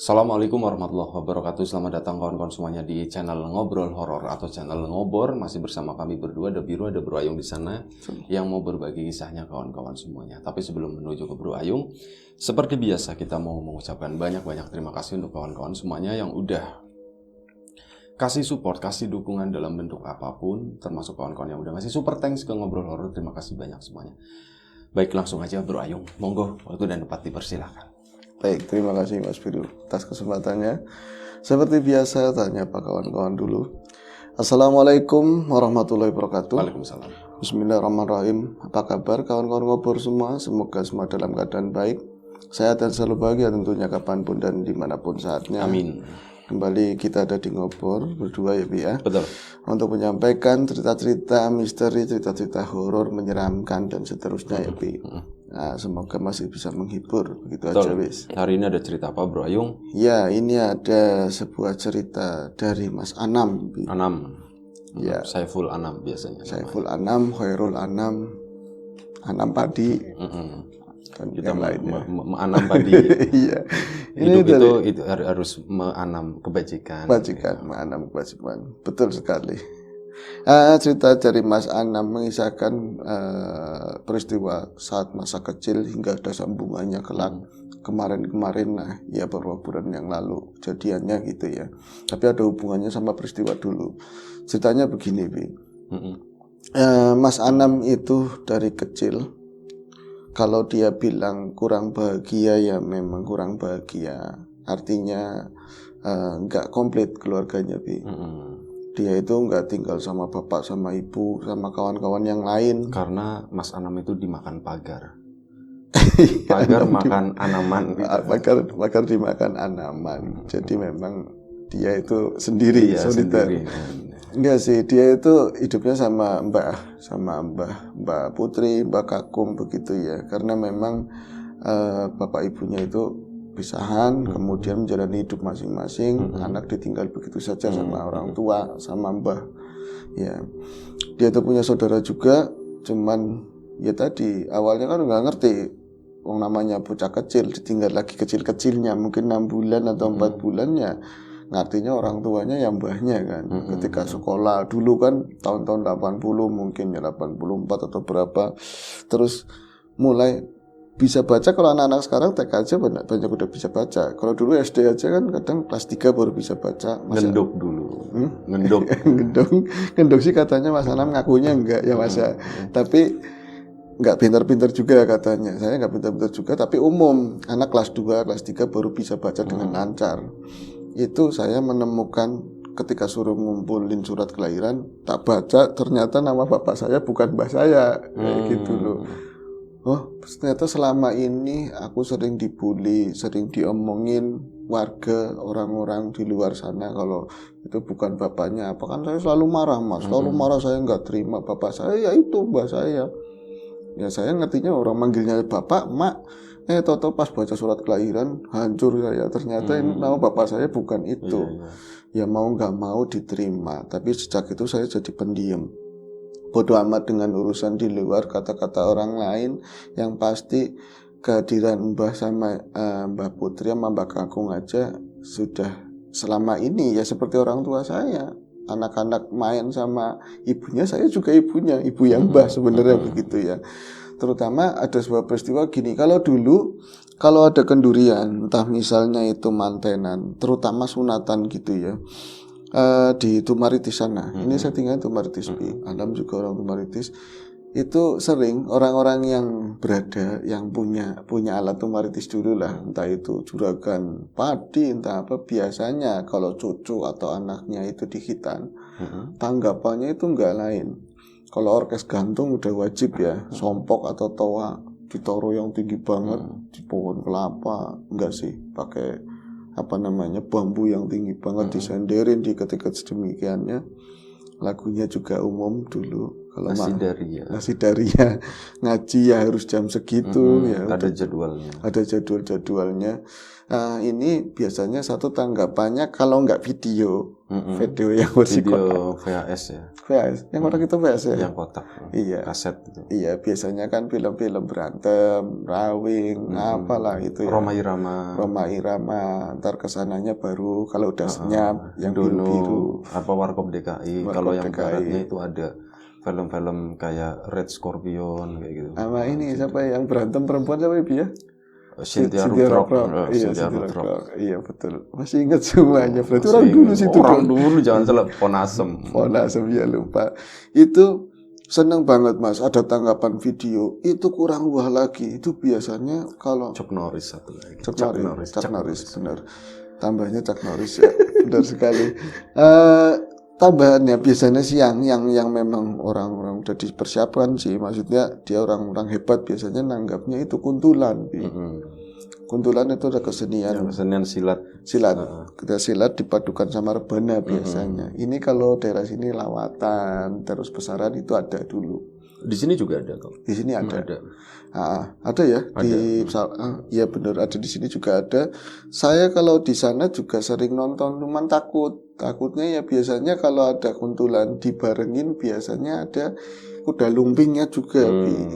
Assalamualaikum warahmatullahi wabarakatuh. Selamat datang kawan-kawan semuanya di channel Ngobrol Horor atau channel Ngobor. Masih bersama kami berdua, ada Biru, ada Bro Ayung di sana yang mau berbagi kisahnya kawan-kawan semuanya. Tapi sebelum menuju ke Bro Ayung, seperti biasa kita mau mengucapkan banyak-banyak terima kasih untuk kawan-kawan semuanya yang udah kasih support, kasih dukungan dalam bentuk apapun, termasuk kawan-kawan yang udah ngasih super thanks ke Ngobrol Horor. Terima kasih banyak semuanya. Baik, langsung aja Bro Ayung. Monggo, waktu dan tempat dipersilakan. Baik, terima kasih Mas Biru atas kesempatannya. Seperti biasa, tanya Pak kawan-kawan dulu. Assalamualaikum warahmatullahi wabarakatuh. Waalaikumsalam. Bismillahirrahmanirrahim. Apa kabar kawan-kawan Ngobor semua? Semoga semua dalam keadaan baik, sehat dan selalu bahagia tentunya kapanpun dan dimanapun saatnya. Amin. Kembali kita ada di Ngobor berdua ya Bi ya. Betul. Untuk menyampaikan cerita-cerita misteri, cerita-cerita horor, menyeramkan dan seterusnya ya Bi. Nah, semoga masih bisa menghibur, begitu Betul. aja wis. Hari ini ada cerita apa Bro Ayung? Ya, ini ada sebuah cerita dari Mas Anam. Bi. Anam. Ya. Saiful Anam biasanya. Saiful Anam, Khairul Anam, Anam Padi, dan Kita yang lainnya. menanam padi. Iya. Hidup itu harus menanam kebajikan. Menanam kebajikan. Betul sekali. Cerita dari Mas Anam mengisahkan peristiwa saat masa kecil hingga ada sambungannya kelak kemarin-kemarin, nah ya beberapa bulan yang lalu kejadiannya gitu ya. Tapi ada hubungannya sama peristiwa dulu. Ceritanya begini, Bi. Mas Anam itu dari kecil, kalau dia bilang kurang bahagia ya memang kurang bahagia. Artinya nggak komplit keluarganya, Bi. Dia itu nggak tinggal sama bapak, sama ibu, sama kawan-kawan yang lain. Karena Mas Anam itu dimakan pagar. Pagar makan anaman. Pagar dimakan anaman. Jadi memang dia itu sendiri, soliter. Enggak sih, dia itu hidupnya sama Mbah Putri, Mbah Kakung begitu ya. Karena memang bapak ibunya itu pisahan, kemudian menjalani hidup masing-masing. Anak ditinggal begitu saja sama orang tua, sama mbah. Ya, dia tuh punya saudara juga, cuman ya tadi awalnya kan nggak ngerti. Wong namanya bocah kecil ditinggal lagi kecil-kecilnya, mungkin 6 bulan atau 4 bulan ya. Ngartinya orang tuanya yang mbahnya kan. Ketika sekolah dulu kan tahun-tahun 80 mungkin ya 84 atau berapa. Terus mulai bisa baca. Kalau anak-anak sekarang TK aja banyak udah bisa baca. Kalau dulu SD aja kan kadang kelas 3 baru bisa baca. Ngendok dulu. Ngendok sih katanya Mas Anam ngakunya enggak ya Mas ya. Tapi enggak pintar-pintar juga katanya. Saya enggak pintar-pintar juga, tapi umum. Anak kelas 2, kelas 3 baru bisa baca dengan lancar. Itu saya menemukan ketika suruh ngumpulin surat kelahiran, tak baca ternyata nama bapak saya bukan mbah saya. Kayak gitu loh. Oh, ternyata selama ini aku sering dibully, sering diomongin warga, orang-orang di luar sana kalau itu bukan bapaknya. Apa kan saya selalu marah, Mas. Selalu marah, saya nggak terima bapak saya, ya itu mbak saya. Ya saya ngertinya orang manggilnya bapak, mak. Toto pas baca surat kelahiran hancur saya. Ternyata ini nama bapak saya bukan itu. Ya mau nggak mau diterima. Tapi sejak itu saya jadi pendiam. Bodoh amat dengan urusan di luar, kata-kata orang lain. Yang pasti kehadiran Mbah sama Mbah Putri sama Mbah Kakung aja sudah selama ini ya seperti orang tua saya. Anak-anak main sama ibunya, saya juga ibunya, ibu yang Mbah sebenarnya begitu ya. Terutama ada sebuah peristiwa gini, kalau dulu kalau ada kendurian, entah misalnya itu mantenan, terutama sunatan gitu ya. Di Tumaritis sana. Ini saya tinggal di Tumaritis. Anam juga orang Tumaritis. Itu sering orang-orang yang berada yang punya alat Tumaritis dulu lah, entah itu juragan padi, entah apa, biasanya kalau cucu atau anaknya itu di hitan, tanggapannya itu enggak lain. Kalau orkes gantung udah wajib ya, sompok atau toa ditoro yang tinggi banget di pohon kelapa, enggak sih, pakai bambu yang tinggi banget disenderin, diketik sedemikiannya. Lagunya juga umum dulu. Kalau Nasidaria ngaji ya harus jam segitu ya. Ada jadwalnya. Ada jadwalnya. Nah, ini biasanya satu tanggapannya kalau nggak video yang bersih video VHS ya. VHS, yang kotak itu VHS ya. Yang kotak. Iya. Kaset gitu. Iya, biasanya kan film-film berantem, rawing, apalah itu ya. Roma Irama. Ntar kesananya baru kalau udah senyap yang biru-biru. Apa Warkop DKI. Kalau yang baratnya itu ada film-film kayak Red Scorpion kayak gitu. Sama ini siapa yang berantem perempuan siapa ya? Cynthia Rothrock. Iya betul. Masih ingat semuanya. Berarti orang dulu situ. Orang dulu jangan salah. Ponasem ya lupa. Itu seneng banget Mas. Ada tanggapan video. Itu kurang wah lagi. Itu biasanya kalau Chuck Norris satu lagi. Chuck Norris benar. Tambahnya Chuck Norris ya. Benar sekali. Tambahannya biasanya siang yang memang orang-orang udah dipersiapkan sih, maksudnya dia orang-orang hebat biasanya nanggapnya itu kuntulan. Kuntulan itu ada kesenian silat. Kita silat dipadukan sama rebana biasanya. Ini kalau daerah sini lawatan terus besaran itu ada dulu. Di sini juga ada kok. Di sini ada. Ada ya. Iya benar ada di sini juga ada. Saya kalau di sana juga sering nonton, cuman takutnya ya biasanya kalau ada kuntulan dibarengin biasanya ada kuda lumpingnya juga,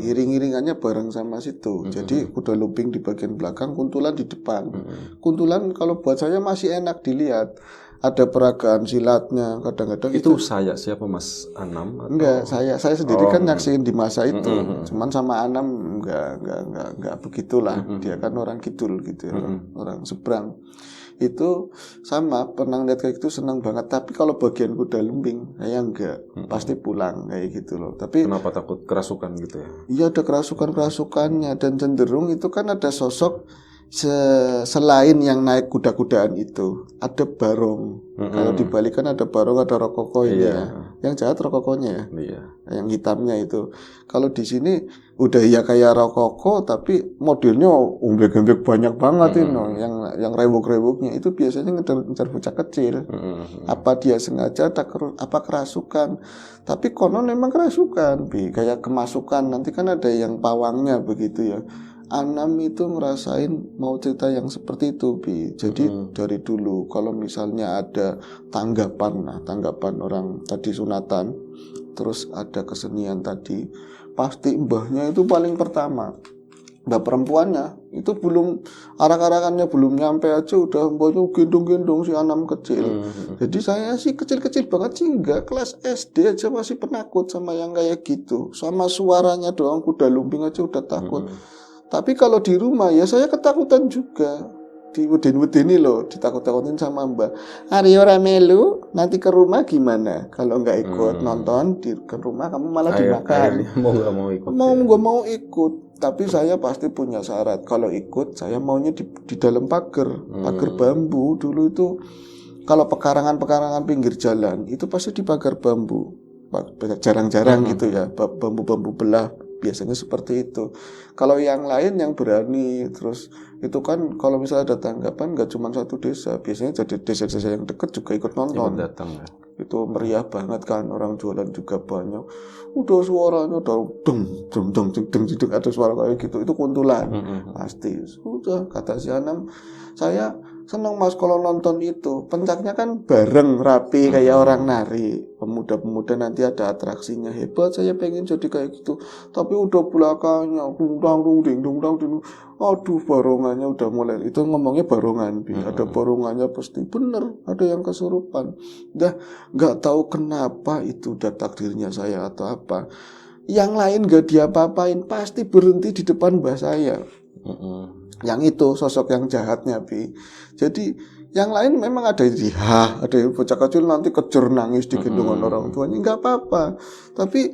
iring-iringannya bareng sama situ. Jadi kuda lumping di bagian belakang, kuntulan di depan. Kuntulan kalau buat saya masih enak dilihat. Ada peragaan silatnya, kadang-kadang itu saya siapa Mas Anam? Enggak, saya sendiri kan nyaksiin di masa itu. Cuman sama Anam enggak begitulah. Dia kan orang kidul gitu ya, orang seberang. Itu sama, pernah lihat kayak gitu senang banget. Tapi kalau bagian kuda lumping, saya enggak, pasti pulang kayak gitu loh. Tapi kenapa takut kerasukan gitu ya? Iya ada kerasukannya dan cenderung itu kan ada sosok selain yang naik kuda-kudaan itu ada barong. Kalau dibalik kan ada barong, ada rokoko ini ya. Yang jahat rokokonya ya. Yang hitamnya itu. Kalau di sini udah ya kayak rokoko tapi modelnya umbek-umbek banyak banget ini. Yang rewuk-rewuknya itu biasanya ngejar bocah kecil. Apa dia sengaja apa kerasukan? Tapi konon memang kerasukan, kayak kemasukan. Nanti kan ada yang pawangnya begitu ya. Anam itu ngerasain mau cerita yang seperti itu, Bi. Jadi dari dulu kalau misalnya ada tanggapan orang tadi sunatan, terus ada kesenian tadi, pasti mbahnya itu paling pertama. Mbah perempuannya itu belum arak-arakannya belum nyampe aja udah mbahnya gendong-gendong si Anam kecil. Jadi saya sih kecil-kecil banget sih enggak, kelas SD aja masih penakut sama yang kayak gitu. Sama suaranya doang kuda lumping aja udah takut. Tapi kalau di rumah ya saya ketakutan juga. Di weden-wedeni loh, ditakut-takutin sama Mbak. Aryo Ramelu, nanti ke rumah gimana? Kalau nggak ikut nonton ke rumah kamu malah dimakan. Mau mau ikut. Tapi saya pasti punya syarat. Kalau ikut saya maunya di dalam pagar bambu. Dulu itu kalau pekarangan pinggir jalan itu pasti di pagar bambu. Jarang-jarang gitu ya, bambu-bambu belah. Biasanya seperti itu. Kalau yang lain yang berani terus itu kan kalau misalnya ada tanggapan nggak cuma satu desa, biasanya jadi desa-desa yang dekat juga ikut nonton. Datang ya. Itu meriah banget kan, orang jualan juga banyak. Udah suaranya udah deng ada suara kayak gitu. Itu kuntulan. Pasti. Sudah kata si Anam, saya senang Mas kalau nonton itu. Pencaknya kan bareng rapi kayak orang nari. Pemuda-pemuda nanti ada atraksinya hebat. Saya pengen jadi kayak gitu. Tapi udah belakangnya dung. Aduh barongannya udah mulai. Itu ngomongnya barongan. Ada barongannya pasti bener. Ada yang kesurupan. Udah nggak tahu kenapa itu udah takdirnya saya atau apa. Yang lain nggak diapa-apain. Pasti berhenti di depan mbah saya. Yang itu sosok yang jahatnya, Bi. Jadi yang lain memang ada yang bocah kecil nanti kejer nangis digendongan orang tuanya, nggak apa-apa. Tapi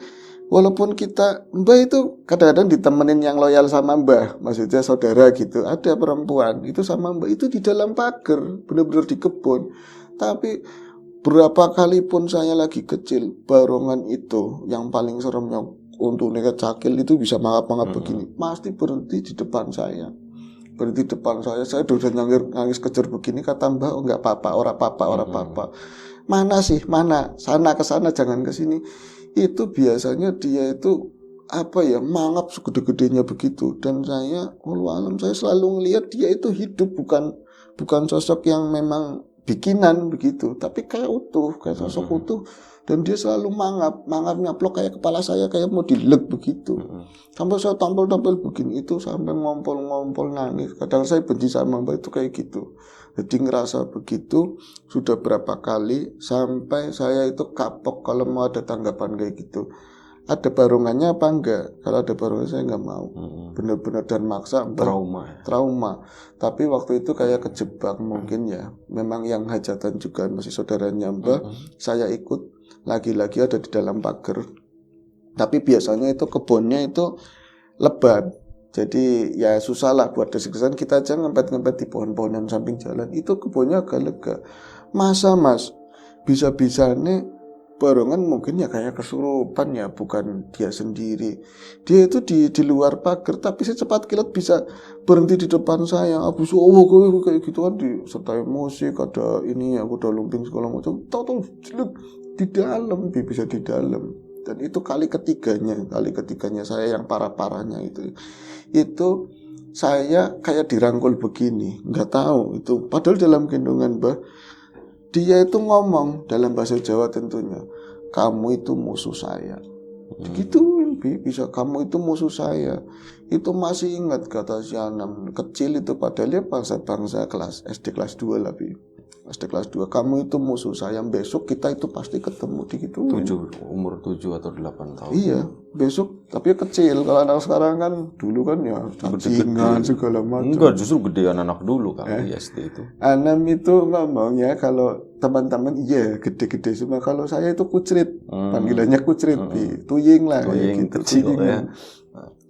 walaupun kita mbah itu kadang-kadang ditemenin yang loyal sama mbah, maksudnya saudara gitu. Ada perempuan itu sama mbah itu di dalam pagar, benar-benar di kebun. Tapi berapa kali pun saya lagi kecil, barongan itu yang paling seremnya untuk nekat cakil itu bisa mangap-mangap begini, pasti berhenti di depan saya. Berhenti depan saya udah nangis kejar begini, kata mbak, oh nggak apa-apa, ora apa-apa. Mana sih, sana ke sana, jangan ke sini. itu biasanya dia itu apa ya, mangap segede-gedenya begitu. Dan saya, walau alam, saya selalu ngelihat dia itu hidup, bukan sosok yang memang bikinan begitu, tapi kayak utuh, kayak sosok utuh. Dan dia selalu mangap nyaplok kayak kepala saya, kayak mau dilek begitu. Sampai saya tampil-tampil begini, itu sampai ngompol-ngompol nangis. Kadang saya benci sama Mbak itu kayak gitu. Jadi ngerasa begitu sudah berapa kali, sampai saya itu kapok kalau mau ada tanggapan kayak gitu. Ada barongannya apa enggak? Kalau ada barongannya saya nggak mau. Benar-benar dan maksa. Trauma. Tapi waktu itu kayak kejebak mungkin ya. Memang yang hajatan juga masih saudaranya Mbak. Saya ikut. Lagi-lagi ada di dalam pagar. Tapi biasanya itu kebunnya itu lebat. Jadi ya susah lah buat desik-desakan. Kita aja ngempet-ngempet di pohon-pohonan samping jalan. Itu kebunnya agak lega. Masa Mas, bisa-bisanya barongan mungkin ya kayak kesurupan ya, bukan dia sendiri. Dia itu di luar pagar, tapi secepat kilat bisa berhenti di depan saya. Abis kayak gitu kan, disertai musik, ada ini, aku udah lumping segala macam. Tahu di dalam, bisa di dalam. Dan itu kali ketiganya saya yang parah-parahnya itu saya kayak dirangkul begini, nggak tahu itu. Padahal dalam gendongan Mbah, dia itu ngomong dalam bahasa Jawa tentunya, kamu itu musuh saya. Digituin, bisa kamu itu musuh saya. Itu masih ingat kata si Anam kecil itu, padahal dia bangsa kelas SD kelas 2 lah, SD kelas 2, kamu itu musuh saya, besok kita itu pasti ketemu di gitu. Umur 7 atau 8 tahun. Iya, besok, tapi kecil. Kalau anak sekarang kan, dulu kan ya cacingan segala macam. Enggak, justru gedean anak dulu kalau di SD itu. Anam itu ngomongnya kalau teman-teman iya gede-gede semua. Kalau saya itu kucrit, panggilannya kucrit, tuying lah, tuying gitu, kecil ya.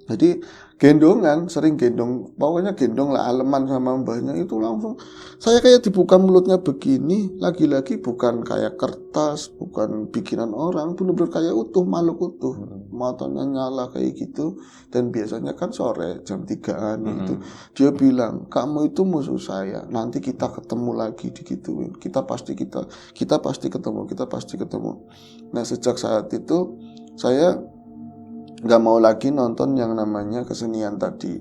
Jadi gendongan, sering gendong, pokoknya gendong lah, aleman sama mbahnya itu langsung saya kayak dibuka mulutnya begini, lagi-lagi bukan kayak kertas, bukan bikinan orang, benar-benar kayak utuh, makhluk utuh, matanya nyala kayak gitu. Dan biasanya kan sore jam 3-an itu dia bilang, kamu itu musuh saya, nanti kita ketemu lagi digituin, kita pasti ketemu. Nah sejak saat itu saya nggak mau lagi nonton yang namanya kesenian tadi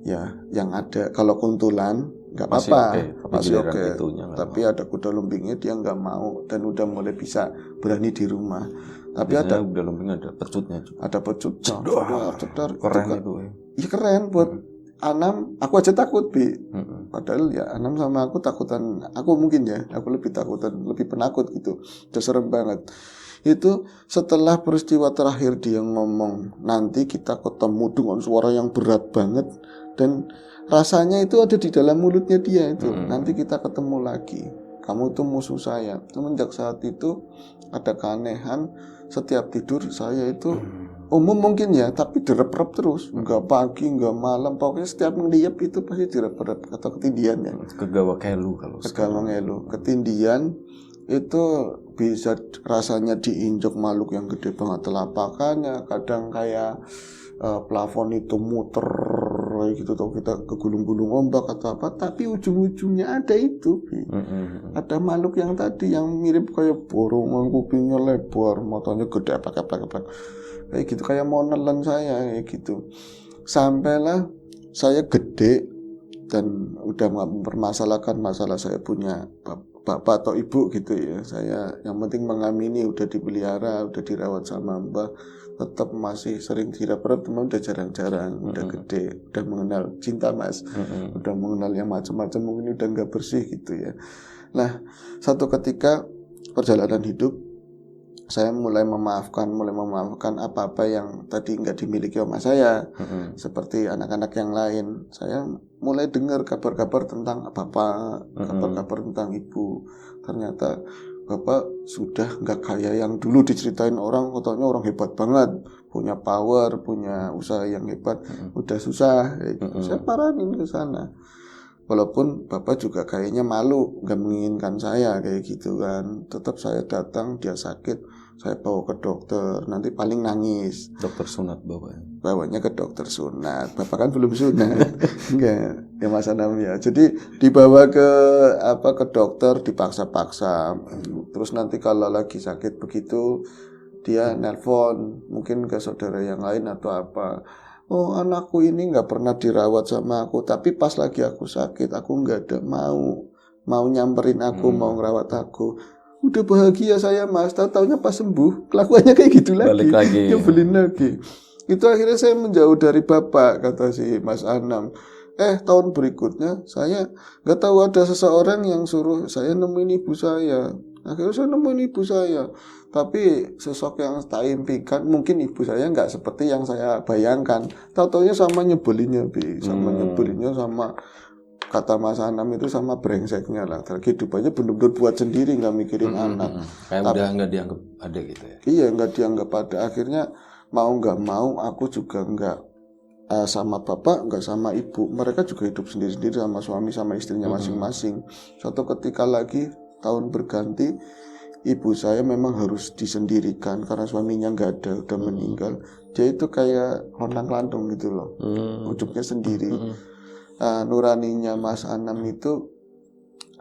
ya, yang ada kalau kuntulan nggak apa-apa, masih oke. Tapi ada kuda lumpingnya dia nggak mau, dan udah mulai bisa berani di rumah. Tapi biasanya ada kuda lumping, ada pecutnya juga. Ada pecut, cedor, keren itu ya. Iya keren buat Anam, aku aja takut padahal ya Anam sama aku takutan, aku mungkin ya, aku lebih penakut gitu, udah serem banget. Itu setelah peristiwa terakhir dia ngomong, nanti kita ketemu dengan suara yang berat banget, dan rasanya itu ada di dalam mulutnya dia itu, nanti kita ketemu lagi, kamu itu musuh saya. Semenjak saat itu ada keanehan, setiap tidur saya itu umum mungkin ya, tapi direp-rep terus, nggak pagi nggak malam, pokoknya setiap ngeliat itu pasti direp-rep atau ketindian ya. Kegawa kelu, ketindian itu bisa rasanya diinjak makhluk yang gede banget telapakannya, kadang kayak plafon itu muter gitu, atau kita kegulung-gulung ombak atau apa, tapi ujung-ujungnya ada itu, ada makhluk yang tadi yang mirip kayak borongan, kupingnya lebar, matanya gede plek-plek kayak gitu, kayak mau nelen saya kayak gitu. Sampailah saya gede dan udah mempermasalahkan masalah saya punya bapak atau ibu gitu ya. Saya yang penting mengamini, udah dipelihara, udah dirawat sama mbah, tetap masih sering direp-rep, teman udah jarang-jarang, udah gede, udah mengenal cinta Mas, udah mengenal yang macam-macam, mungkin udah nggak bersih gitu ya. Nah, satu ketika perjalanan hidup saya mulai memaafkan apa-apa yang tadi nggak dimiliki sama saya, seperti anak-anak yang lain. Saya mulai dengar kabar-kabar tentang bapak, kabar-kabar tentang ibu. Ternyata bapak sudah nggak kayak yang dulu diceritain orang, katanya orang hebat banget, punya power, punya usaha yang hebat, udah susah. Saya paranin ke sana. Walaupun bapak juga kayaknya malu, nggak menginginkan saya kayak gitu kan. Tetap saya datang, dia sakit, saya bawa ke dokter, nanti paling nangis. Dokter sunat bapak? Bawanya ke dokter sunat, bapak kan belum sunat. Enggak, ya Mas Anam ya. Jadi dibawa ke dokter dipaksa-paksa. Terus nanti kalau lagi sakit begitu, dia nelpon mungkin ke saudara yang lain atau apa. Oh, anakku ini nggak pernah dirawat sama aku, tapi pas lagi aku sakit aku nggak ada mau nyamperin aku, mau ngerawat aku. Udah bahagia saya Mas, taunya pas sembuh kelakuannya kayak gitu lagi. Balik lagi. Nyebelin lagi. Itu akhirnya saya menjauh dari Bapak, kata si Mas Anam. Tahun berikutnya saya nggak tahu ada seseorang yang suruh saya nemuin ibu saya. Akhirnya saya nemuin ibu saya. Tapi sosok yang tak impikan, mungkin ibu saya nggak seperti yang saya bayangkan. Tahu-taunya sama nyebelinnya, sama nyebelinnya, sama kata Mas Anam itu sama brengseknya lah. Kehidupannya benar-benar buat sendiri, nggak mikirin anak. Kayak udah nggak dianggap ada gitu ya? Iya, nggak dianggap ada. Akhirnya mau nggak mau, aku juga nggak sama bapak, nggak sama ibu. Mereka juga hidup sendiri-sendiri sama suami, sama istrinya masing-masing. Suatu ketika lagi tahun berganti, ibu saya memang harus disendirikan karena suaminya nggak ada, udah meninggal. Dia itu kayak lontang-lantung gitu loh, ujungnya sendiri. Nuraninya Mas Anam itu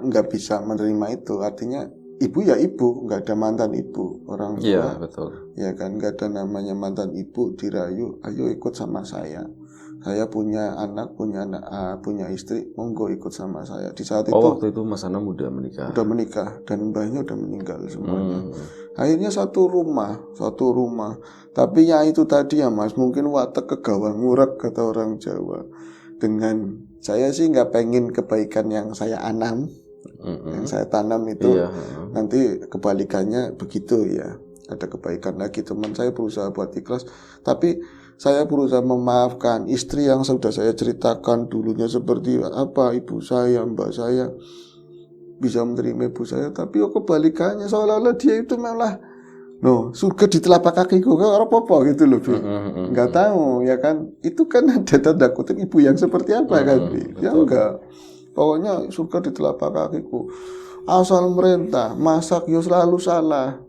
nggak bisa menerima itu. Artinya ibu ya ibu, nggak ada mantan ibu, orang tua. Iya, betul. Ya kan, nggak ada namanya mantan ibu dirayu, ayo ikut sama saya. Saya punya anak, punya istri, monggo ikut sama saya. Di saat itu waktu itu Mas Anam udah menikah. Udah menikah dan mbahnya udah meninggal semuanya. Akhirnya satu rumah. Tapi ya itu tadi ya Mas, mungkin watak kegawang ngurak kata orang Jawa. Dengan saya sih nggak pengen kebaikan yang saya anam, yang saya tanam itu nanti kebalikannya begitu ya. Ada kebaikan lagi, teman saya berusaha buat ikhlas, tapi saya berusaha memaafkan istri yang sudah saya ceritakan dulunya seperti apa, ibu saya, mbak saya bisa menerima ibu saya, tapi kebalikannya seolah-olah dia itu malah surga di telapak kakiku, kan apa gitu loh, nggak tahu ya kan, itu kan ada tanda kutip ibu yang seperti apa kan, ya enggak, pokoknya surga di telapak kakiku, asal merintah, masak yo selalu salah.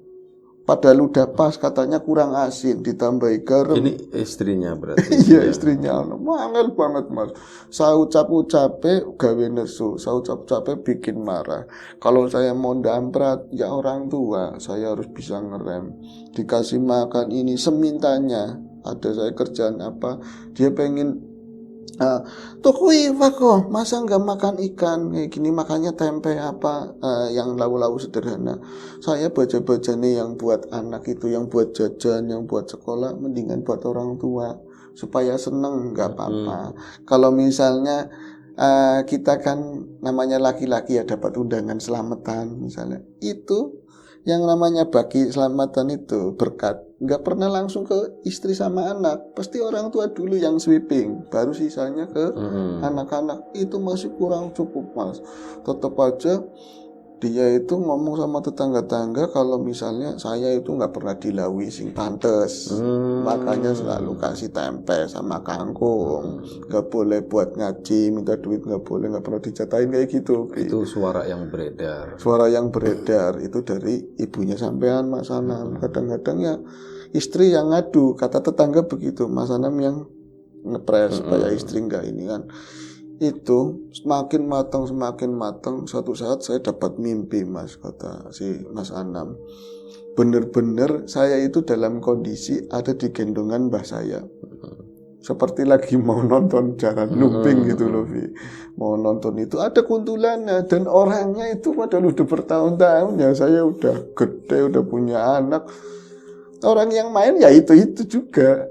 Padahal udah pas, katanya kurang asin, ditambahi garam. Ini istrinya berarti? Iya, istrinya. Mangel banget Mas. Saya ucap-ucape gawe nesu, saya ucap-ucape bikin marah. Kalau saya mau damprat, ya orang tua, saya harus bisa ngerem. Dikasih makan ini semintanya, ada saya kerjaan apa, dia pengen Tukui Wako, masa nggak makan ikan kayak gini, makannya tempe apa, yang lau-lau sederhana. Saya baca-baca nih yang buat anak itu, yang buat jajan, yang buat sekolah, mendingan buat orang tua supaya seneng, nggak apa-apa. Kalau misalnya kita kan namanya laki-laki ya dapat undangan selamatan misalnya, itu yang namanya bagi selamatan itu berkat, nggak pernah langsung ke istri sama anak, pasti orang tua dulu yang sweeping, baru sisanya ke anak-anak. Itu masih kurang cukup Mas. Tetap aja dia itu ngomong sama tetangga-tangga kalau misalnya saya itu nggak pernah dilawi sing pantes, makanya selalu kasih tempe sama kangkung, nggak boleh buat ngaji, minta duit nggak boleh, nggak pernah dicatain kayak gitu. Itu suara yang beredar. Suara yang beredar itu dari ibunya sampean Mas Anam. Kadang-kadang ya istri yang ngadu, kata tetangga begitu, Mas Anam yang ngepres supaya istri nggak ini kan. Itu semakin matang. Suatu saat saya dapat mimpi Mas, kata si Mas Anam. Bener-bener saya itu dalam kondisi ada di gendongan mbah saya, seperti lagi mau nonton Jaran Lumping gitu loh, mau nonton itu, ada kuntulannya dan orangnya itu padahal udah bertahun-tahun ya, saya udah gede, udah punya anak, orang yang main ya itu juga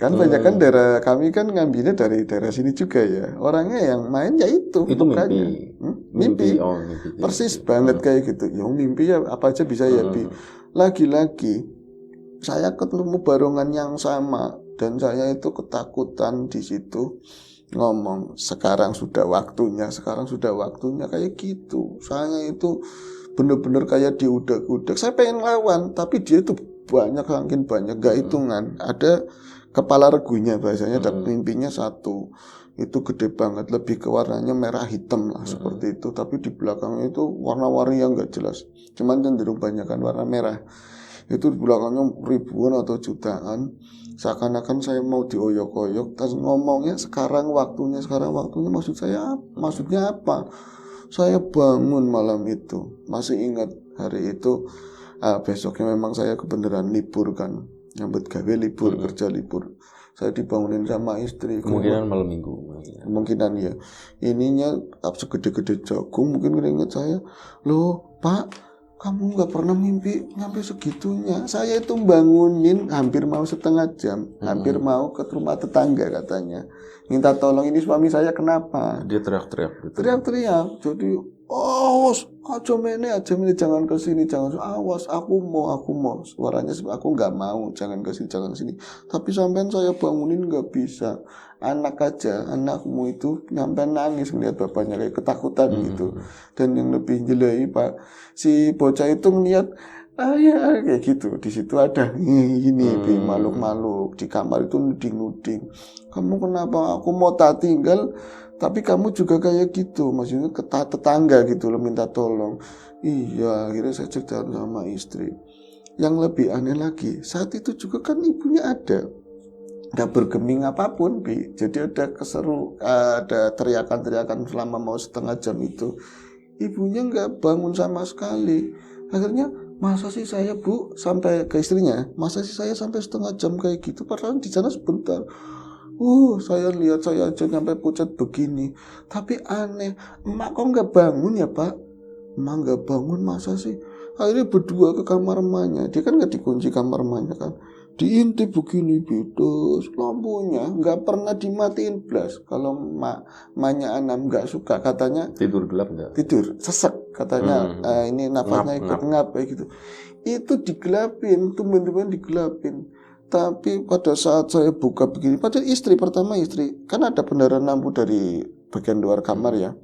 kan, banyak kan daerah kami kan ngambilnya dari daerah sini juga ya, orangnya yang main ya itu mukanya. Mimpi. Persis banget kayak gitu ya, mimpi ya apa aja bisa ya. Lagi-lagi saya ketemu barongan yang sama dan saya itu ketakutan di situ, ngomong sekarang sudah waktunya kayak gitu. Saya itu bener-bener kayak diudak-udak, saya pengen lawan tapi dia itu saking banyak gak hitungan, ada kepala regunya bahasanya, dan mimpinya satu itu gede banget, lebih ke warnanya merah hitam lah seperti itu, tapi di belakangnya itu warna-warni yang gak jelas, cuman cenderung banyakan warna merah. Itu di belakangnya ribuan atau jutaan, seakan-akan saya mau dioyok-oyok, terus ngomongnya sekarang waktunya, maksudnya apa? Saya bangun malam itu, masih ingat hari itu Besoknya memang saya kebenaran libur kan, nyambut gawe libur, kerja libur. Saya dibangunin sama istri. Kemungkinan malam minggu. Kemungkinan ya. Ininya segede-gede jagung, mungkin keringet saya. Loh Pak, kamu nggak pernah mimpi nyampe segitunya. Saya itu bangunin hampir mau setengah jam, hampir mau ke rumah tetangga katanya. Minta tolong, ini suami saya kenapa? Dia teriak-teriak gitu. Teriak-teriak. Jadi, awas, aja mene, jangan ke sini, jangan. Awas, aku mau. Suaranya aku nggak mau, jangan ke sini, jangan sini. Tapi sampean saya bangunin nggak bisa. Anakmu itu nyampe nangis ngeliat bapaknya kayak ketakutan gitu. Dan yang lebih jelek Pak, si bocah itu ngeliat ya kayak gitu. Di situ ada ini makhluk-makhluk di kamar itu nuding-nuding. Kamu kenapa? Aku mau tak tinggal, tapi kamu juga kayak gitu. Maksudnya ke tetangga gitu loh, minta tolong. Iya, akhirnya saya cerita sama istri. Yang lebih aneh lagi, saat itu juga kan ibunya ada. Gak bergeming apapun, Bi. Jadi ada ada teriakan-teriakan selama mau setengah jam itu. Ibunya gak bangun sama sekali. Akhirnya, masa sih saya Bu, sampai ke istrinya, masa sih saya sampai setengah jam kayak gitu, padahal di sana sebentar. Saya lihat saya aja nyampe pucat begini. Tapi aneh, emak kok gak bangun ya Pak? Emak gak bangun masa sih? Akhirnya berdua ke kamar emaknya. Dia kan gak dikunci kamar emaknya kan. Diintip begini terus lampunya nggak pernah dimatiin blas. Kalau emaknya Anam nggak suka katanya tidur gelap nggak? Tidur sesek katanya. Ini napasnya ikut ngap kayak gitu. Itu digelapin, tumben-tumben digelapin. Tapi pada saat saya buka begini, padahal pertama istri kan ada penerangan lampu dari bagian luar kamar ya.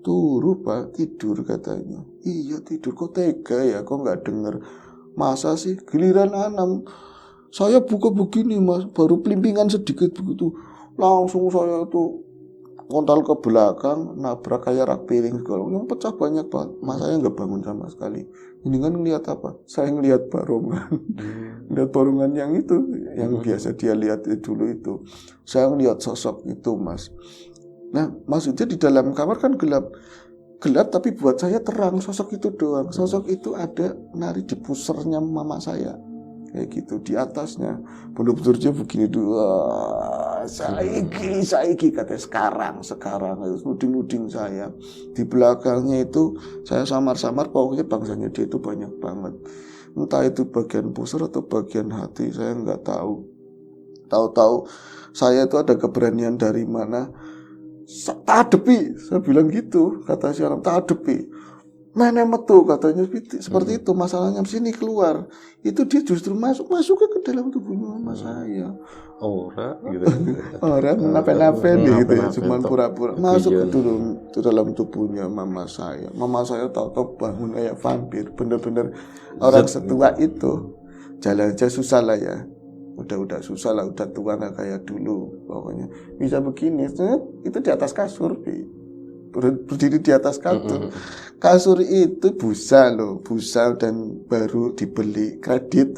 Turu Pak, tidur katanya. Iya tidur, kok tega ya, kok nggak denger. Masa sih giliran Anam, saya buka begini Mas, baru pelimpingan sedikit begitu, langsung saya tuh kontal ke belakang, nabrak kayak rak piring segala, yang pecah banyak banget. Mas saya nggak bangun sama sekali. Ini kan ngelihat apa? Saya ngelihat barongan, lihat barongan yang itu, yang biasa dia lihat dulu itu. Saya ngelihat sosok itu Mas. Nah maksudnya di dalam kamar kan gelap tapi buat saya terang, sosok itu doang. Sosok itu ada nari di pusernya mama saya kayak gitu, di atasnya bener-bener dia begini dulu. Saiki katanya sekarang itu nuding saya. Di belakangnya itu saya samar-samar, pokoknya bangsanya dia itu banyak banget, entah itu bagian puser atau bagian hati, saya nggak tahu. Tahu-tahu saya itu ada keberanian dari mana, tak hadepi, saya bilang gitu, kata si Anam, tak hadepi, mana metu katanya seperti itu. Masalahnya sini keluar, itu dia justru masuk ke dalam tubuhnya mama saya. Orang nape-nape gitu ya, cuman pura-pura masuk ke dalam tubuhnya mama saya. Mama saya tahu-tahu bangun kayak vampir, bener-bener orang setua itu. Jalan aja susah lah ya. Udah susah lah, udah tua nggak kayak dulu. Pokoknya bisa begini, itu di atas kasur, berdiri di atas kasur. Kasur itu busa dan baru dibeli kredit.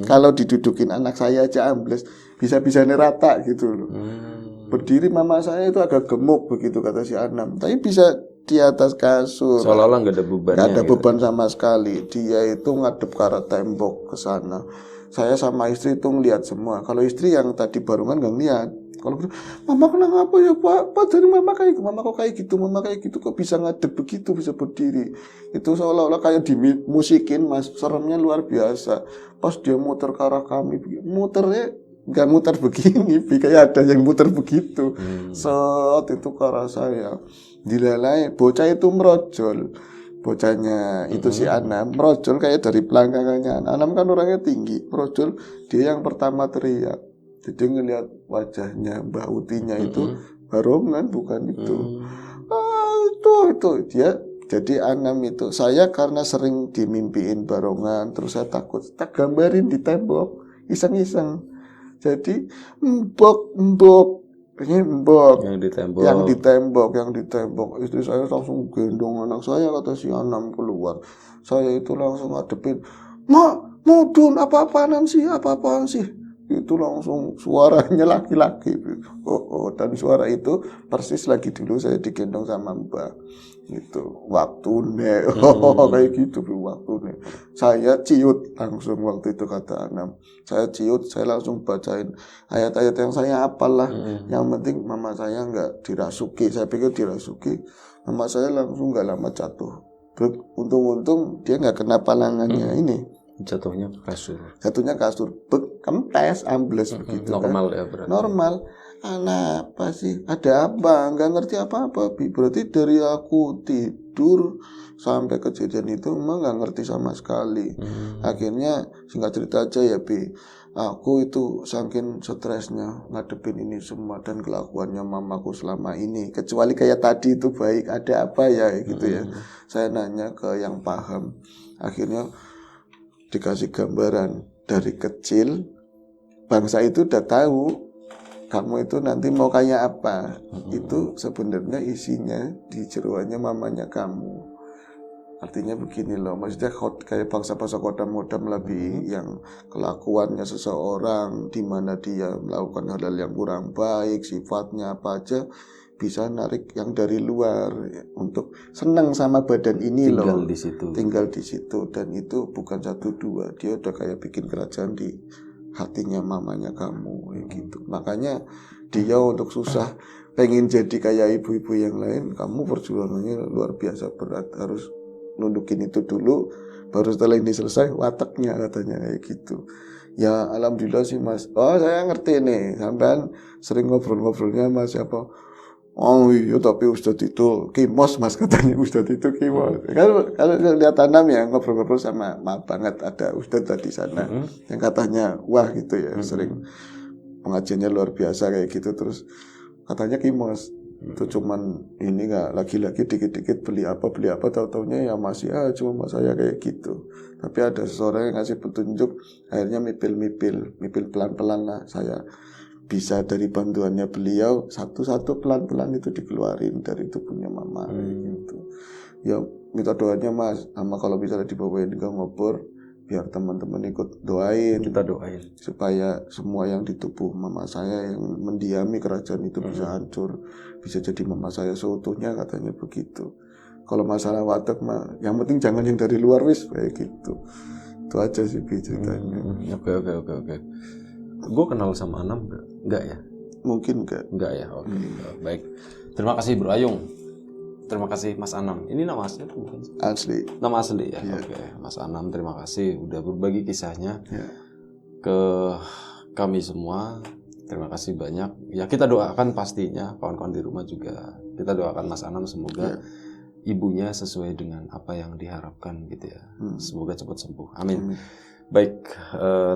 Kalau didudukin anak saya aja ambles, bisa rata gitu loh. Berdiri mama saya itu agak gemuk begitu kata si Anam, tapi bisa di atas kasur. Seolah-olah nggak ada beban. Nggak ada beban sama sekali. Dia itu ngadep ke arah tembok ke sana. Saya sama istri itu ngeliat semua. Kalau istri yang tadi barongan nggak ngeliat. Kalau mama kenapa ya Pak dari mama kok kayak gitu, kok bisa ngadep begitu, bisa berdiri. Itu seolah-olah kayak dimusikin Mas, seremnya luar biasa. Pas dia muter ke arah kami, muternya nggak muter begini, kayak ada yang muter begitu. Set itu ke arah saya. Dilalai, bocah itu merojol. Bocahnya itu si Anam merojol kayak dari belakangnya. Anam kan orangnya tinggi, merojol, dia yang pertama teriak. Jadi ngelihat wajahnya Mbak Utinya itu barongan, bukan itu. Itu dia. Jadi Anam itu, saya karena sering dimimpiin barongan, terus saya takut, tak gambarin di tembok, iseng-iseng. Jadi mbok yang ditembok. Istri saya langsung gendong anak saya, kata si Anam keluar. Saya itu langsung ngadepin, Mak, mudun, apa-apaan sih? itu langsung suaranya laki-laki. Dan suara itu persis lagi dulu saya digendong sama Mbak. Itu waktu nek kayak gitu waktu nek. Saya ciut langsung waktu itu kata Anam. Saya ciut, saya langsung bacain ayat-ayat yang saya hafal lah. Yang penting mama saya nggak dirasuki. Saya pikir dirasuki. Mama saya langsung nggak lama jatuh. Untung-untung dia nggak kena palangannya ini. Jatuhnya kasur. Jatuhnya kasur, kempes, ambles begitu. Normal kan? Ya berarti. Normal. Anak apa sih? Ada apa? Nggak ngerti apa-apa. Berarti dari aku tidur sampai kejadian itu memang nggak ngerti sama sekali. Akhirnya singkat cerita aja ya Bi. Aku itu saking stresnya ngadepin ini semua dan kelakuannya mamaku selama ini. Kecuali kayak tadi itu baik, ada apa ya gitu ya. Saya nanya ke yang paham. Akhirnya dikasih gambaran dari kecil, bangsa itu udah tahu kamu itu nanti mau kayak apa. Itu sebenarnya isinya di jeroannya mamanya kamu. Artinya begini loh, maksudnya kayak bangsa-bangsa kodam-kodam lebih yang kelakuannya seseorang di mana dia melakukan hal-hal yang kurang baik, sifatnya apa aja bisa narik yang dari luar untuk senang sama badan ini tinggal loh. Di situ. Tinggal di situ. Dan itu bukan 1-2. Dia udah kayak bikin kerajaan di hatinya mamanya kamu gitu. Makanya dia untuk susah pengen jadi kayak ibu-ibu yang lain, kamu perjuangannya luar biasa berat. Harus nundukin itu dulu, baru setelah ini selesai wataknya katanya kayak gitu. Ya alhamdulillah sih Mas. Oh saya ngerti nih. Sampean sering ngobrol-ngobrolnya Mas siapa? Oh iya tapi Ustadz itu kimos Mas katanya Ustadz itu kimos. Kalau lihat Anam ya ngobrol-ngobrol sama maaf banget ada Ustadz tadi sana yang katanya wah gitu ya sering pengajiannya luar biasa kayak gitu terus katanya kimos. Itu cuman ini nggak lagi-lagi dikit-dikit beli apa tahu-taunya ya masih cuma mas saya kayak gitu. Tapi ada seseorang yang ngasih petunjuk akhirnya mipil pelan-pelan lah saya bisa dari bantuannya beliau satu-satu pelan-pelan itu dikeluarin dari tubuhnya mama gitu. Ya minta doanya Mas, sama kalau bisa dibawain ke ngobor biar teman-teman ikut doain. Kita doain supaya semua yang di tubuh mama saya yang mendiami kerajaan itu bisa hancur, bisa jadi mama saya seutuhnya katanya begitu. Kalau masalah watak mah yang penting jangan yang dari luar wis kayak gitu. Itu aja sih ceritanya. Oke. Gue kenal sama Anam enggak ya? Mungkin enggak ya. Oke. Baik. Terima kasih Bro Ayung. Terima kasih Mas Anam. Ini nama asli bukan? Asli. Nama asli ya. Yeah. Oke. Mas Anam terima kasih udah berbagi kisahnya ke kami semua. Terima kasih banyak. Ya kita doakan pastinya kawan-kawan di rumah juga. Kita doakan Mas Anam semoga ibunya sesuai dengan apa yang diharapkan gitu ya. Semoga cepat sembuh. Amin. Baik,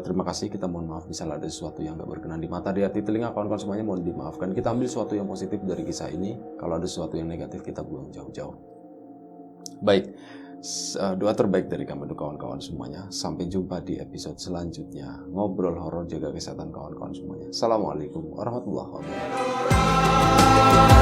terima kasih. Kita mohon maaf misalnya ada sesuatu yang gak berkenan di mata, di hati, telinga, kawan-kawan semuanya mohon dimaafkan. Kita ambil sesuatu yang positif dari kisah ini. Kalau ada sesuatu yang negatif kita buang jauh-jauh. Baik, doa terbaik dari kami untuk kawan-kawan semuanya. Sampai jumpa di episode selanjutnya. Ngobrol horor, jaga kesehatan kawan-kawan semuanya. Assalamualaikum warahmatullahi wabarakatuh.